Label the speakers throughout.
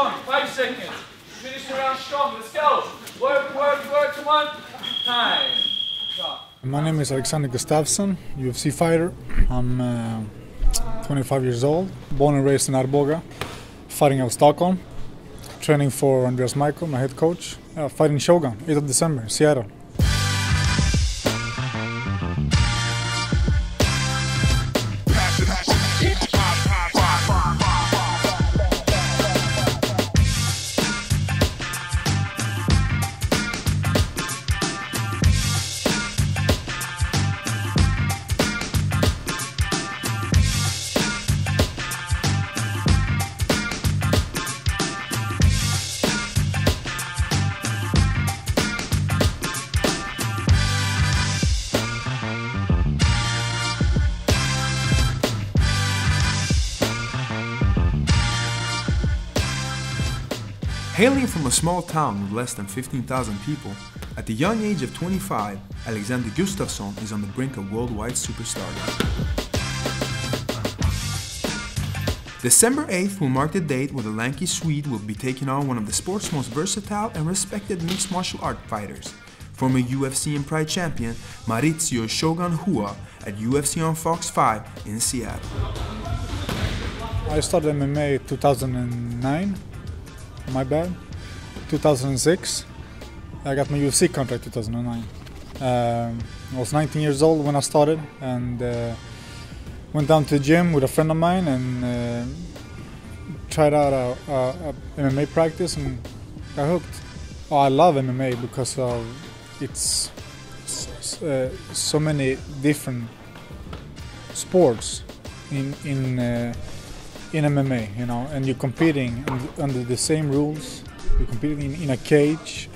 Speaker 1: strong. 5 seconds. Finish the round strong. Let's go. Work, work, work. Come on. Time. Stop.
Speaker 2: My name is Gustafsson, UFC fighter. I'm 25 years old, born and raised in Arboga, fighting out of Stockholm, training for Andreas Michael, my head coach, fighting Shogun, 8th of December, Seattle.
Speaker 3: Hailing from a small town with less than 15,000 people, at the young age of 25, Alexander Gustafsson is on the brink of worldwide superstardom. December 8th will mark the date where the lanky Swede will be taking on one of the sport's most versatile and respected mixed martial art fighters, former UFC and Pride champion Mauricio Shogun at UFC on Fox 5 in Seattle.
Speaker 2: I started MMA 2009. My bad. 2006, I got my UFC contract 2009. I was 19 years old when I started and went down to the gym with a friend of mine and tried out a MMA practice and got hooked. Oh, I love MMA because of it's so many different sports in MMA, you know, and you're competing under the same rules. You're competing in a cage.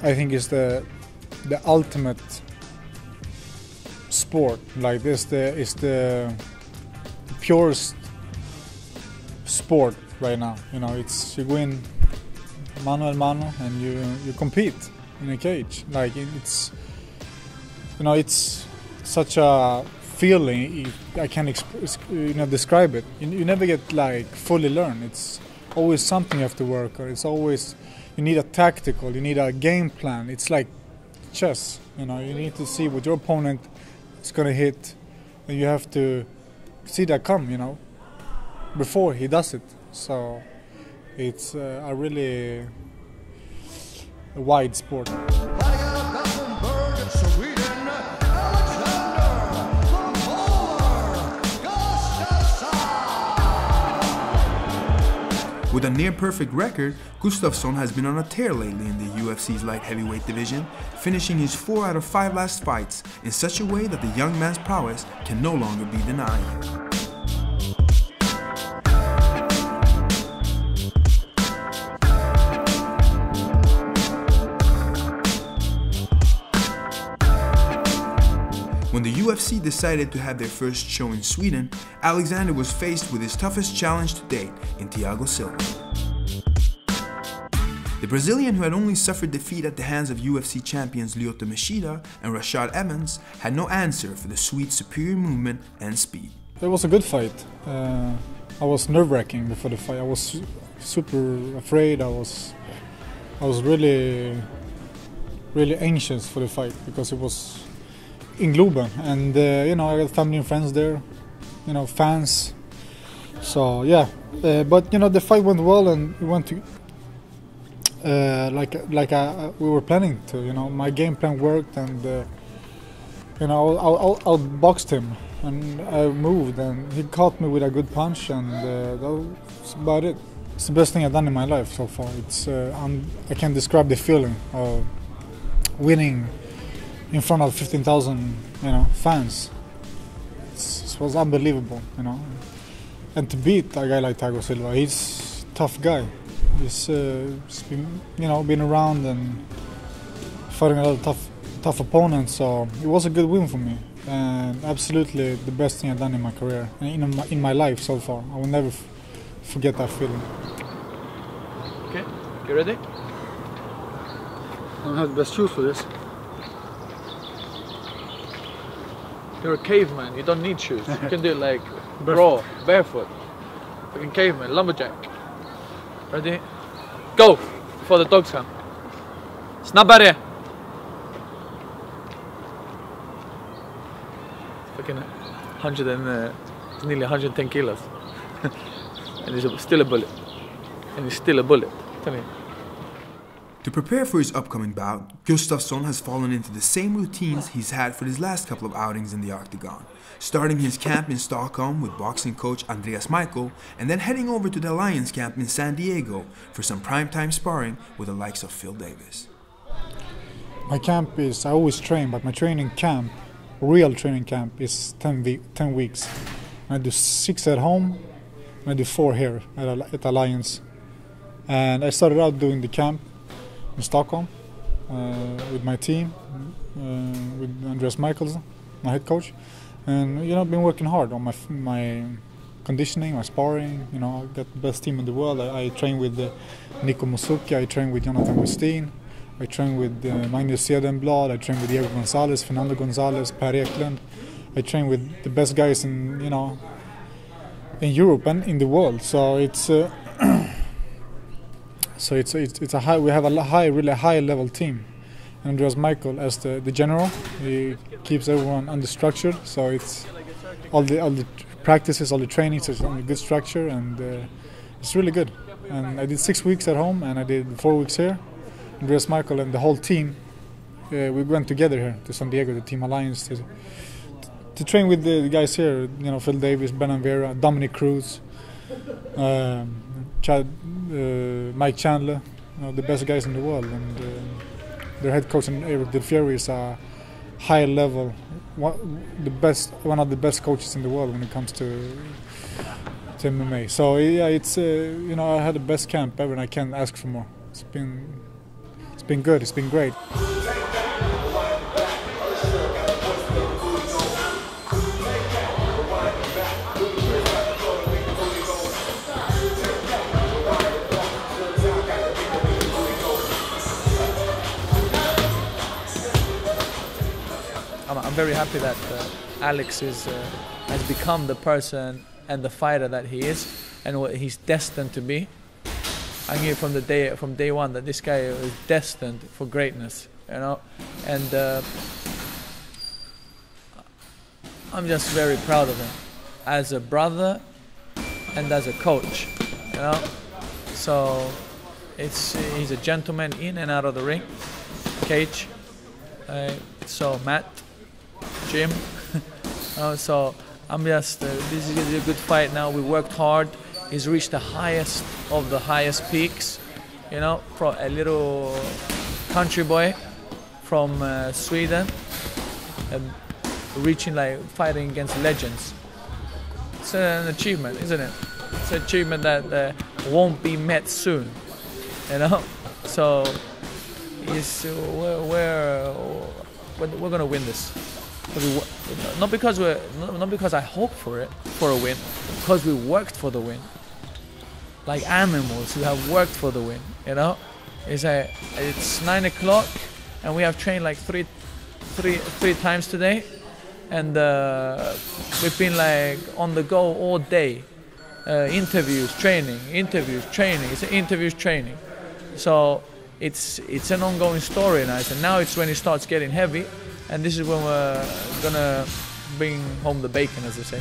Speaker 2: I think it's the ultimate sport. Like this, it's the purest sport right now. You know, it's you win mano a mano and you compete in a cage. Like it's, you know, it's such a feeling. I can't describe it. You never get like fully learn. It's always something you have to work on. It's always you need a tactical. You need a game plan. It's like chess. You know, you need to see what your opponent is gonna hit, and you have to see that come. You know, before he does it. So it's a really wide sport.
Speaker 3: With a near-perfect record, Gustafsson has been on a tear lately in the UFC's light heavyweight division, finishing his 4 out of 5 last fights in such a way that the young man's prowess can no longer be denied. When the UFC decided to have their first show in Sweden, Alexander was faced with his toughest challenge to date in Thiago Silva. The Brazilian, who had only suffered defeat at the hands of UFC champions Lyoto Machida and Rashad Evans, had no answer for the Swede's superior movement and speed.
Speaker 2: It was a good fight. I was nerve-wracking before the fight. I was super afraid. I was really anxious for the fight because it was in Globen, and you know, I got family and friends there, you know, fans. So yeah, but you know, the fight went well, and we went to we were planning to. You know, my game plan worked, and you know, I boxed him, and I moved, and he caught me with a good punch, and that was about it. It's the best thing I've done in my life so far. It's I can't describe the feeling of winning in front of 15,000, you know, fans. It was unbelievable, you know. And to beat a guy like Thiago Silva, he's a tough guy. He's been, you know, been around and fighting a lot of tough opponents. So it was a good win for me, and absolutely the best thing I've done in my career, in my life so far. I will never forget that feeling.
Speaker 4: Okay, you ready? I don't have the best shoes for this. You're a caveman, you don't need shoes. You can do it like raw, barefoot. Fucking caveman, lumberjack. Ready? Go! Before the dogs come. Snabbare! Fucking 100 and it's nearly 110 kilos. And he's still a bullet. And he's still a bullet. Tell me.
Speaker 3: To prepare for his upcoming bout, Gustafsson has fallen into the same routines he's had for his last couple of outings in the octagon, starting his camp in Stockholm with boxing coach Andreas Michael, and then heading over to the Alliance camp in San Diego for some primetime sparring with the likes of Phil Davis.
Speaker 2: My camp is, I always train, but my training camp, real training camp, is 10 weeks. I do 6 at home, and I do 4 here at Alliance. And I started out doing the camp in Stockholm with my team, with Andreas Michaels, my head coach, and I've been working hard on my conditioning, my sparring. I got the best team in the world. I train with Nico Musuki, I train with Jonathan Westin, I train with Magnus Cedenblad, I train with Diego Gonzalez, Fernando Gonzalez, Per Eklund. I train with the best guys in in Europe and in the world. So it's it's a high. We have a really high level team. Andreas Michael as the general, he keeps everyone under structure. So it's all the practices, all the trainings is on a good structure, and it's really good. And I did 6 weeks at home, and I did 4 weeks here. Andreas Michael and the whole team, we went together here to San Diego, the Team Alliance, to train with the guys here. Phil Davis, Ben Vera, Dominic Cruz. Mike Chandler, the best guys in the world, and their head coach Eric Del Fieri is a high level, one of the best coaches in the world when it comes to MMA. So yeah, it's I had the best camp ever, and I can't ask for more. It's been good. It's been great.
Speaker 4: I'm very happy that Alex has become the person and the fighter that he is, and what he's destined to be. I knew from day one that this guy is destined for greatness, and I'm just very proud of him as a brother and as a coach, So he's a gentleman in and out of the ring, cage. So Matt, Jim, so I'm just, this is a good fight now. We worked hard. He's reached the highest of the highest peaks, from a little country boy from Sweden, reaching fighting against legends. It's an achievement, isn't it? It's an achievement that won't be met soon, So we're gonna win this. Not because I hope for a win, because we worked for the win. Like animals who have worked for the win. It's 9 o'clock, and we have trained three times today, and we've been on the go all day. Interviews, training. It's interviews, training. So it's an ongoing story now. And now it's when it starts getting heavy, and this is when we're gonna bring home the bacon, as they say.